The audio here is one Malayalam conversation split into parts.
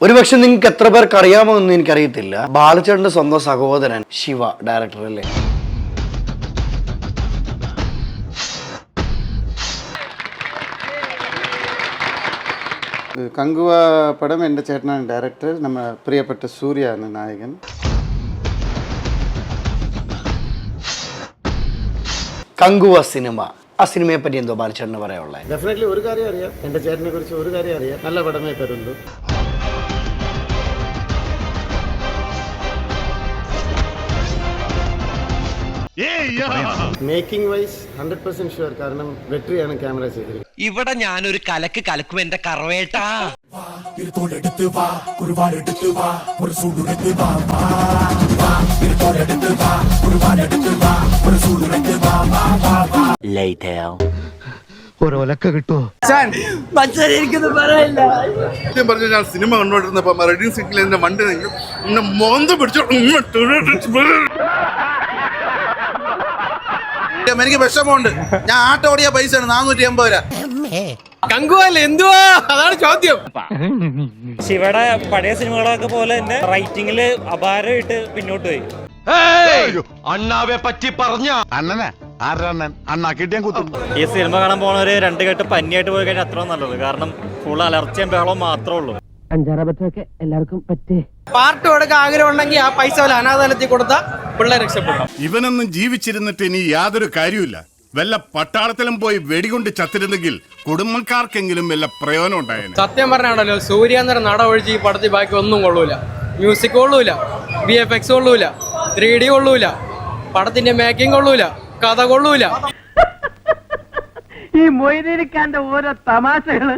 ഒരുപക്ഷെ നിങ്ങൾക്ക് എത്ര പേർക്ക് അറിയാമോ എന്ന് എനിക്കറിയത്തില്ല. ബാലചേട്ടന്റെ സ്വന്തം സഹോദരൻ ശിവ, ഡയറക്ടർ അല്ലേ? കങ്കുവ പടം എൻ്റെ ചേട്ടനാണ് ഡയറക്ടർ. നമ്മ പ്രിയപ്പെട്ട സൂര്യാണ് നായകൻ. കങ്കുവ സിനിമ, ആ സിനിമയെ പറ്റി എന്തോ ബാലചേട്ടന് പറയാനുള്ളത്? ഡെഫിനറ്റ്ലി ഒരു കാര്യം അറിയാം, എൻ്റെ ചേട്ടനെ കുറിച്ച് ഒരു കാര്യം അറിയാം, നല്ല പടമേ തരുള്ളൂ. Making wise 100% sure. കാരണം വെട്രിയാണ് ക്യാമറ ചെയ്തത്. ഇവിടെ ഞാനൊരു കലക്ക് കലക്കും എന്റെ കറവേട്ടാ. ഒരൊലക്ക കിട്ടുമോ? പറഞ്ഞു ഞാൻ സിനിമ കണ്ടോണ്ടിരുന്നപ്പോ റെഡിങ് സിറ്റിൽ എന്റെ വണ്ടി മോന്ത പിടിച്ചു. എനിക്ക് വിഷമമുണ്ട്. ഞാൻ ആട്ടോ ഓടിയ പൈസയാണ് 480 രൂപ. കങ്കുവല്ല എന്തുവാ, അതാണ് ചോദ്യം. ശിവയുടെ പഴയ സിനിമകളൊക്കെ പോലെ തന്നെ റൈറ്റിംഗില് അപാരമായിട്ട് പിന്നോട്ട് പോയി. അണ്ണാവെ പറ്റി പറഞ്ഞ അണ്ണനാ അണ്ണാ കിട്ടിയാൻ കുത്തും. ഈ സിനിമ കാണാൻ പോണവര് 2 കെട്ട് പനിയായിട്ട് പോയി കഴിഞ്ഞാൽ അത്ര നല്ലത്. കാരണം ഫുൾ അലർച്ചയും ബഹളവും മാത്രമേ ഉള്ളൂ. അഞ്ചാറബത്തൊക്കെ എല്ലാവർക്കും പറ്റേ. പാർട്ട് കൊടുക്കാൻ ആഗ്രഹം ഉണ്ടെങ്കിൽ ആ പൈസ പോലെ അനാഥാലയത്തിൽ കൊടുത്താൽ പിള്ളേർ രക്ഷപ്പെടും. ഇവനൊന്നും ജീവിച്ചിരുന്നിട്ട് ഇനി യാതൊരു കാര്യമില്ല. വല്ല പട്ടാളത്തിലും പോയി വെടികൊണ്ട് ചത്തിരുന്നെങ്കിൽ കുടുംബക്കാർക്കെങ്കിലും വല്ല പ്രയോജനം ഉണ്ടായേനെ. സത്യം പറഞ്ഞാണല്ലോ, സൂര്യാന്തര നട ഒഴിച്ച് ഈ പടത്തിൽ ബാക്കി ഒന്നും കൊള്ളൂല. മ്യൂസിക് കൊള്ളൂല, VFX കൊള്ളൂല, 3D കൊള്ളൂല, പടത്തിന്റെ മേക്കിംഗ് കൊള്ളൂല, കഥ കൊള്ളൂല. ഈ മൊയ്തീനിക്കാന്റെ ഓരോ തമാശകള്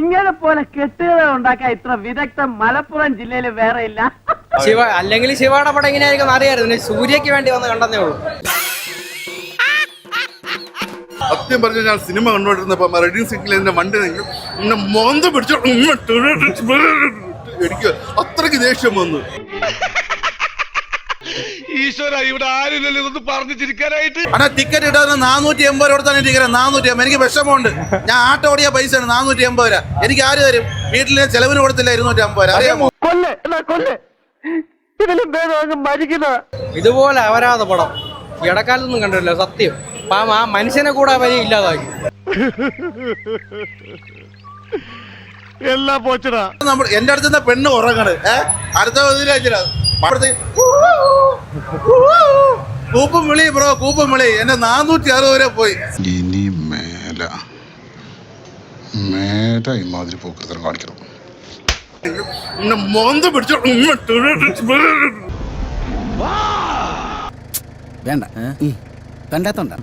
ഇങ്ങനെ പോലെ കെട്ടുകഥ ഉണ്ടാക്കാൻ ഇത്ര വിദഗ്ധം മലപ്പുറം ജില്ലയിൽ വേറെ ഇല്ല. ശിവ അല്ലെങ്കിൽ ശിവയുടെ പടം എങ്ങനെയായിരിക്കും അറിയാമായിരുന്നു. സൂര്യക്ക് വേണ്ടി വന്ന് കണ്ടെന്നേ ഉള്ളൂ. സത്യം പറഞ്ഞു ഞാൻ സിനിമ കണ്ടോണ്ടിരുന്നപ്പോ റെഡിങ് സിറ്റിൽ എന്റെ വണ്ടി മോന്ത പിടിച്ചു. എനിക്ക് അത്രയ്ക്ക് ദേഷ്യം വന്നു. ഈശ്വര, ഇവിടെ ആരില്ലല്ലോ ഇതൊന്ന് പറഞ്ഞു ചിരിക്കാനായിട്ട്. അണ്ണാ ടിക്കറ്റ് ഇടാൻ 480 രൂപ കൊടുത്താണ് ടിക്കറ്റ്. 480. എനിക്ക് വിഷമമുണ്ട്. ഞാൻ ആട്ടോ ഓടിയ പൈസയാണ് 480 രൂപ. എനിക്ക് ആര് തരും? വീട്ടിലെ ചെലവിന് കൊടുത്തില്ല 250 രൂപ. അറിയാമോ? ഇതുപോലെ അപരാധ പടം ഇടക്കാലത്തൊന്നും കണ്ടിട്ടില്ല. സത്യം. ആ മനുഷ്യനെ കൂടെ വരി ഇല്ലാതാക്കി. എല്ലാം പോച്ചടാ. എന്റെ അടുത്ത് പെണ്ണ് ഉറങ്ങണ്. അടുത്ത കൂപ്പും വിളി ബ്രോ, കൂപ്പും വിളി. എന്നെ 460 രൂപ പോയി. ഇനി മേല ഇമാതിരി പോക്കൃതം കാണിക്കണം. മോന്ത പിടിച്ചു. വേണ്ട കണ്ടാത്തോണ്ട